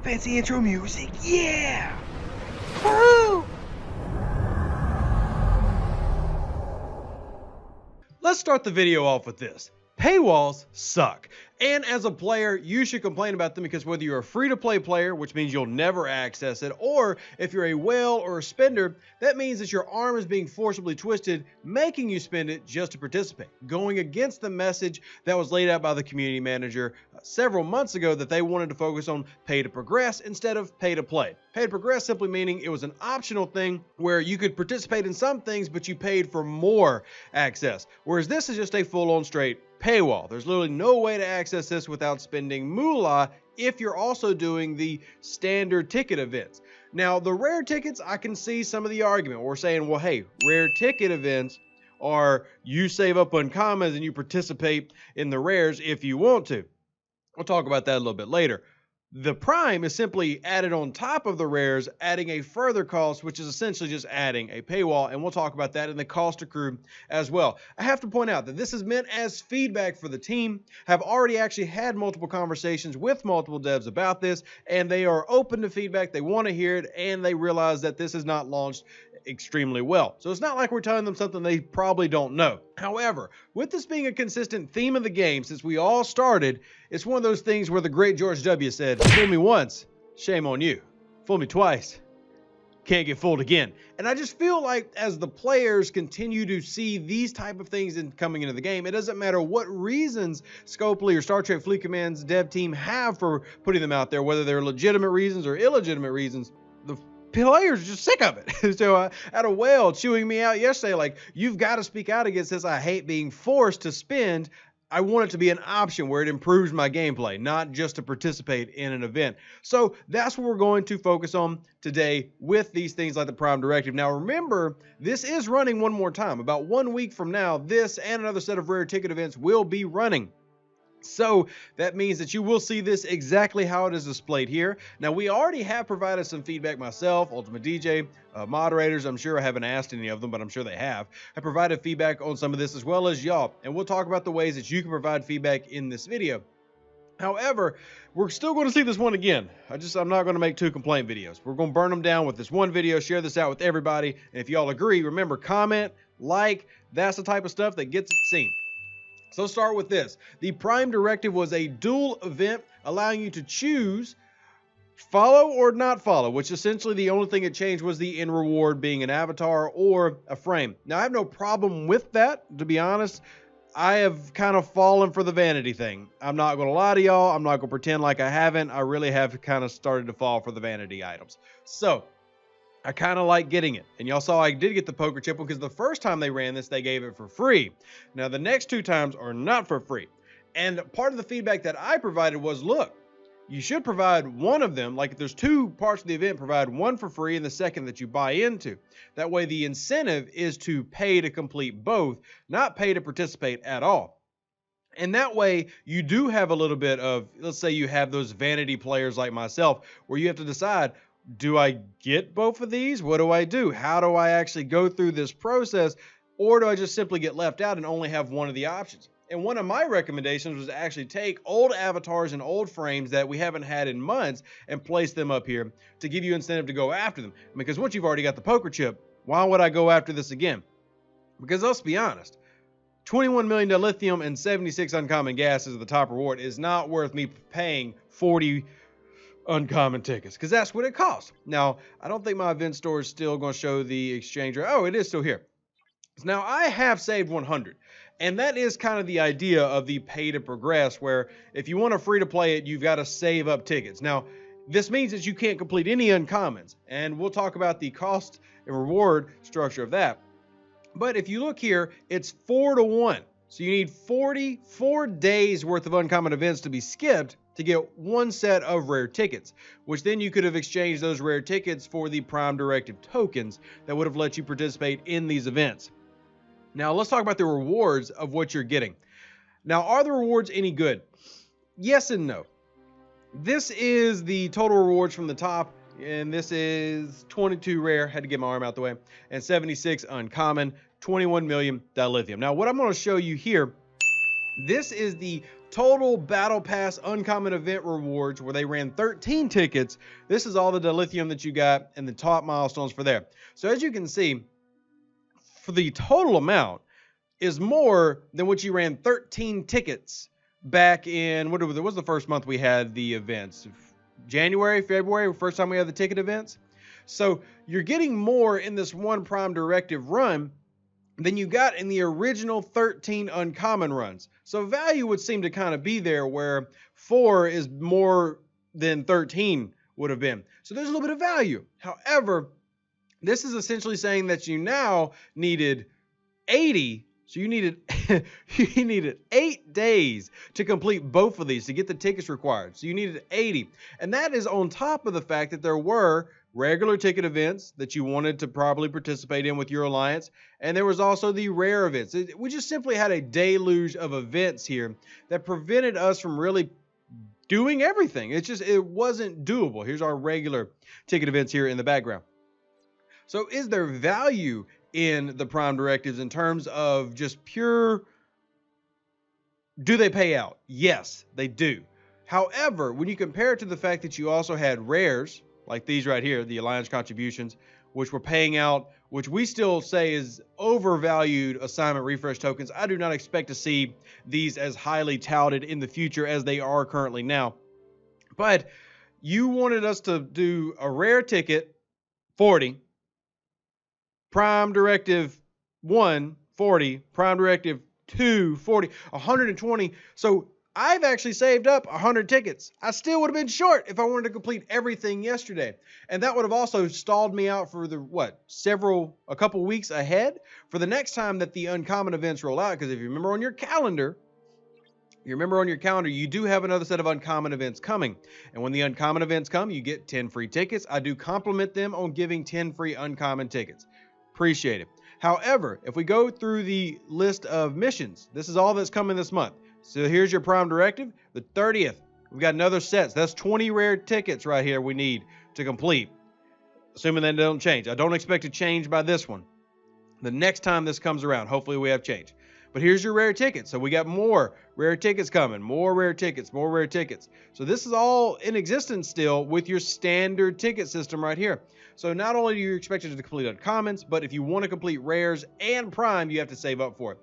Fancy intro music, yeah! Woo! Let's start the video off with this. Paywalls suck. And as a player, you should complain about them because whether you're a free-to-play player, which means you'll never access it, or if you're a whale or a spender, that means that your arm is being forcibly twisted, making you spend it just to participate, going against the message that was laid out by the community manager several months ago that they wanted to focus on pay to progress instead of pay to play. Pay to progress simply meaning it was an optional thing where you could participate in some things, but you paid for more access. Whereas this is just a full-on straight paywall. There's literally no way to access this without spending moolah if you're also doing the standard ticket events. Now, the rare tickets, I can see some of the argument. We're saying, well, hey, rare ticket events are you save up uncommons and you participate in the rares if you want to. We'll talk about that a little bit later. The Prime is simply added on top of the rares, adding a further cost, which is essentially just adding a paywall, and we'll talk about that in the cost accrued as well. I have to point out that this is meant as feedback for the team. Have already actually had multiple conversations with multiple devs about this, and they are open to feedback. They want to hear it, and they realize that this is not launched extremely well. So it's not like we're telling them something they probably don't know. However, with this being a consistent theme of the game since we all started, it's one of those things where the great George W. said, fool me once, shame on you. Fool me twice, can't get fooled again. And I just feel like as the players continue to see these type of things coming into the game, it doesn't matter what reasons Scopely or Star Trek Fleet Command's dev team have for putting them out there, whether they're legitimate reasons or illegitimate reasons, the players are just sick of it. So I had a whale chewing me out yesterday, like, you've got to speak out against this. I hate being forced to spend. I want it to be an option where it improves my gameplay, not just to participate in an event. So that's what we're going to focus on today with these things like the Prime Directive. Now remember, this is running one more time. About 1 week from now, this and another set of rare ticket events will be running. So that means that you will see this exactly how it is displayed here. Now, we already have provided some feedback myself, Ultimate DJ, moderators. I'm sure I haven't asked any of them, but I'm sure they have. I provided feedback on some of this as well as y'all. And we'll talk about the ways that you can provide feedback in this video. However, we're still going to see this one again. I'm not going to make 2 complaint videos. We're going to burn them down with this one video, share this out with everybody. And if y'all agree, remember, comment, like, that's the type of stuff that gets it seen. So let's start with this. The Prime Directive was a dual event allowing you to choose follow or not follow, which essentially the only thing that changed was the end reward being an avatar or a frame. Now, I have no problem with that, to be honest. I have kind of fallen for the vanity thing. I'm not going to lie to y'all. I'm not going to pretend like I haven't. I really have kind of started to fall for the vanity items. So I kind of like getting it. And y'all saw I did get the poker chip because the first time they ran this, they gave it for free. Now, the next 2 times are not for free. And part of the feedback that I provided was, look, you should provide one of them. Like if there's 2 parts of the event, provide one for free and the second that you buy into. That way the incentive is to pay to complete both, not pay to participate at all. And that way you do have a little bit of, let's say you have those vanity players like myself, where you have to decide, do I get both of these? What do I do? How do I actually go through this process? Or do I just simply get left out and only have one of the options? And one of my recommendations was to actually take old avatars and old frames that we haven't had in months and place them up here to give you incentive to go after them. Because once you've already got the poker chip, why would I go after this again? Because let's be honest, 21 million dilithium and 76 uncommon gas as the top reward is not worth me paying 40 uncommon tickets, because that's what it costs. Now, I don't think my event store is still going to show the exchange rate. Oh, it is still here. Now, I have saved 100, and that is kind of the idea of the pay to progress, where if you want to free to play it, you've got to save up tickets. Now, this means that you can't complete any uncommons, and we'll talk about the cost and reward structure of that. But if you look here, it's 4 to 1. So you need 44 days worth of uncommon events to be skipped to get 1 set of rare tickets, which then you could have exchanged those rare tickets for the Prime Directive tokens that would have let you participate in these events. Now, let's talk about the rewards of what you're getting. Now, are the rewards any good? Yes and no. This is the total rewards from the top, and this is 22 rare, had to get my arm out the way, and 76 uncommon, 21 million dilithium. Now, what I'm going to show you here, this is the total battle pass uncommon event rewards where they ran 13 tickets. This is all the dilithium that you got and the top milestones for there. So as you can see, for the total amount is more than what you ran 13 tickets back in, what was the first month we had the events? January, February, first time we had the ticket events. So you're getting more in this one Prime Directive run than you got in the original 13 uncommon runs. So value would seem to kind of be there where 4 is more than 13 would have been. So there's a little bit of value. However, this is essentially saying that you now needed 80. So you needed 8 days to complete both of these to get the tickets required. So you needed 80. And that is on top of the fact that there were regular ticket events that you wanted to probably participate in with your alliance. And there was also the rare events. We just simply had a deluge of events here that prevented us from really doing everything. It wasn't doable. Here's our regular ticket events here in the background. So is there value in the Prime Directives in terms of just pure, do they pay out? Yes, they do. However, when you compare it to the fact that you also had rares, like these right here, the Alliance contributions, which were paying out, which we still say is overvalued assignment refresh tokens. I do not expect to see these as highly touted in the future as they are currently now. But you wanted us to do a rare ticket, 40, Prime Directive 1, 40, Prime Directive 2, 40, 120. So I've actually saved up 100 tickets. I still would have been short if I wanted to complete everything yesterday. And that would have also stalled me out for a couple weeks ahead for the next time that the uncommon events roll out. Because if you remember on your calendar, you do have another set of uncommon events coming. And when the uncommon events come, you get 10 free tickets. I do compliment them on giving 10 free uncommon tickets. Appreciate it. However, if we go through the list of missions, this is all that's coming this month. So here's your Prime Directive, the 30th. We've got another set. So that's 20 rare tickets right here we need to complete, assuming they don't change. I don't expect to change by this one. The next time this comes around, hopefully we have change. But here's your rare tickets. So we got more rare tickets coming, more rare tickets, more rare tickets. So this is all in existence still with your standard ticket system right here. So not only are you expected to complete uncommons, but if you want to complete rares and prime, you have to save up for it.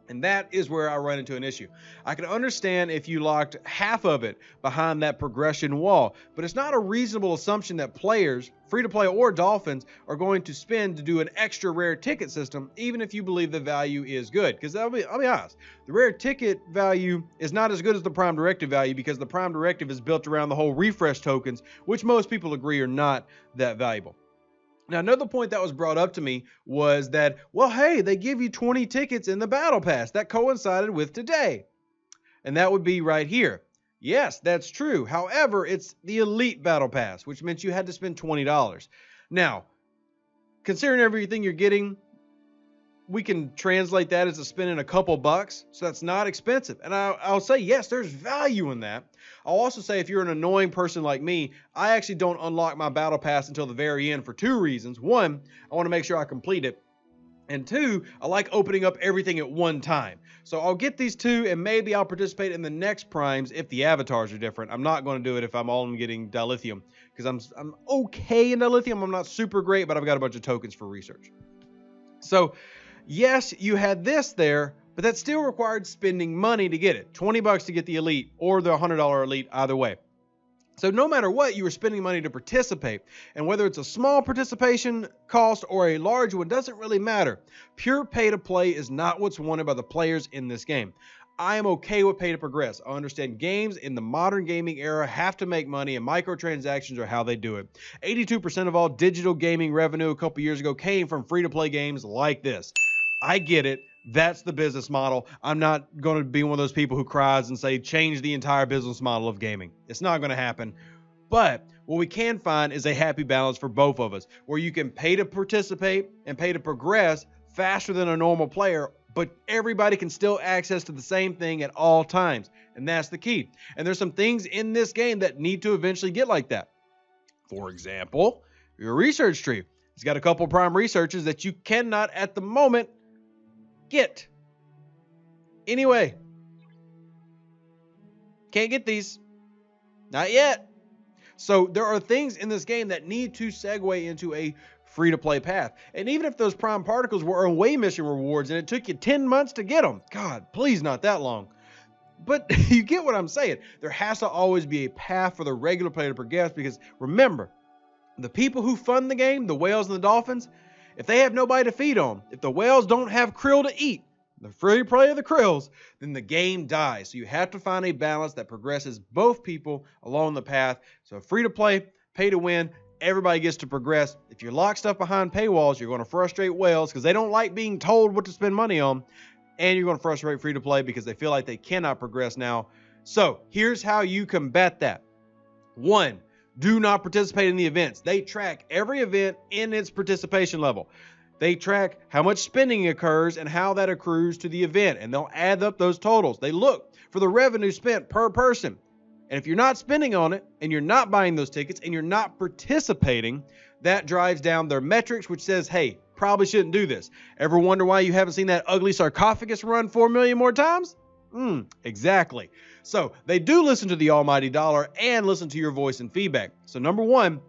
And that is where I run into an issue. I can understand if you locked half of it behind that progression wall, but it's not a reasonable assumption that players, free-to-play or Dolphins, are going to spend to do an extra rare ticket system, even if you believe the value is good. Because I'll be honest, the rare ticket value is not as good as the Prime Directive value because the Prime Directive is built around the whole refresh tokens, which most people agree are not that valuable. Now, another point that was brought up to me was that, well, hey, they give you 20 tickets in the Battle Pass. That coincided with today. And that would be right here. Yes, that's true. However, it's the Elite Battle Pass, which meant you had to spend $20. Now, considering everything you're getting, we can translate that as a spending a couple bucks. So that's not expensive. And I'll say, yes, there's value in that. I'll also say if you're an annoying person like me, I actually don't unlock my battle pass until the very end for 2 reasons. 1, I want to make sure I complete it. And 2, I like opening up everything at one time. So I'll get these 2 and maybe I'll participate in the next primes if the avatars are different. I'm not going to do it if I'm all getting dilithium because I'm okay in dilithium. I'm not super great, but I've got a bunch of tokens for research. So yes, you had this there, but that still required spending money to get it. $20 to get the Elite or the $100 Elite, either way. So no matter what, you were spending money to participate. And whether it's a small participation cost or a large one doesn't really matter. Pure pay to play is not what's wanted by the players in this game. I am okay with pay to progress. I understand games in the modern gaming era have to make money and microtransactions are how they do it. 82% of all digital gaming revenue a couple years ago came from free-to-play games like this. I get it. That's the business model. I'm not going to be one of those people who cries and say, change the entire business model of gaming. It's not going to happen. But what we can find is a happy balance for both of us, where you can pay to participate and pay to progress faster than a normal player, but everybody can still access to the same thing at all times. And that's the key. And there's some things in this game that need to eventually get like that. For example, your research tree. It's got a couple prime researchers that you cannot at the moment get. Anyway, can't get these. Not yet. So there are things in this game that need to segue into a free-to-play path. And even if those Prime Particles were away mission rewards and it took you 10 months to get them, God, please not that long. But you get what I'm saying. There has to always be a path for the regular player to progress, because remember, the people who fund the game, the whales and the dolphins, if they have nobody to feed on, if the whales don't have krill to eat, the free play of the krills, then the game dies. So you have to find a balance that progresses both people along the path. So free to play, pay to win, everybody gets to progress. If you lock stuff behind paywalls, you're going to frustrate whales because they don't like being told what to spend money on. And you're going to frustrate free to play because they feel like they cannot progress now. So here's how you combat that. 1, do not participate in the events. They track every event in its participation level. They track how much spending occurs and how that accrues to the event, and they'll add up those totals. They look for the revenue spent per person. And if you're not spending on it, and you're not buying those tickets, and you're not participating, that drives down their metrics, which says, hey, probably shouldn't do this. Ever wonder why you haven't seen that ugly sarcophagus run 4 million more times? Exactly. So they do listen to the almighty dollar and listen to your voice and feedback. So number 1,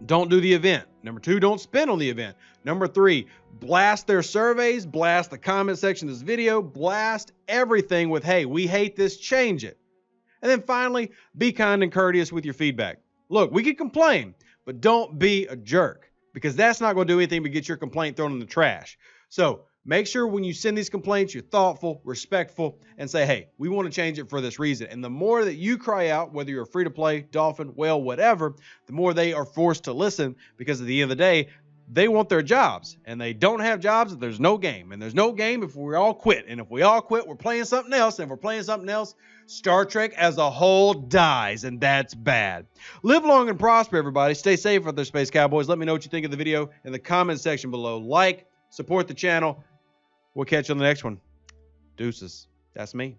don't do the event. Number 2, don't spend on the event. Number 3, blast their surveys, blast the comment section of this video, blast everything with, hey, we hate this, change it. And then finally, be kind and courteous with your feedback. Look, we can complain, but don't be a jerk, because that's not going to do anything but get your complaint thrown in the trash. So make sure when you send these complaints, you're thoughtful, respectful, and say, hey, we want to change it for this reason. And the more that you cry out, whether you're free to play, dolphin, whale, whatever, the more they are forced to listen, because at the end of the day, they want their jobs, and they don't have jobs if there's no game. And there's no game if we all quit. And if we all quit, we're playing something else. And if we're playing something else, Star Trek as a whole dies, and that's bad. Live long and prosper, everybody. Stay safe out there, Space Cowboys. Let me know what you think of the video in the comment section below. Like, support the channel. We'll catch you on the next one. Deuces. That's me.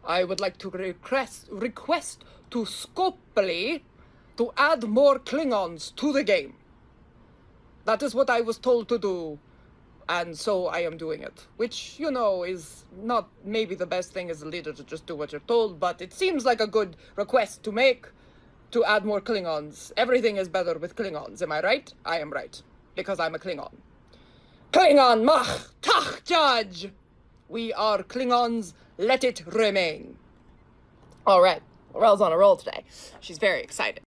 I would like to request to Scopely to add more Klingons to the game. That is what I was told to do, and so I am doing it. Which, you know, is not maybe the best thing as a leader to just do what you're told, but it seems like a good request to make, to add more Klingons. Everything is better with Klingons, am I right? I am right, because I'm a Klingon. Klingon mach tach judge! We are Klingons, let it remain. Alright, Laurel's on a roll today. She's very excited.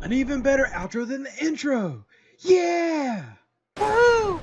An even better outro than the intro. Yeah! Woo!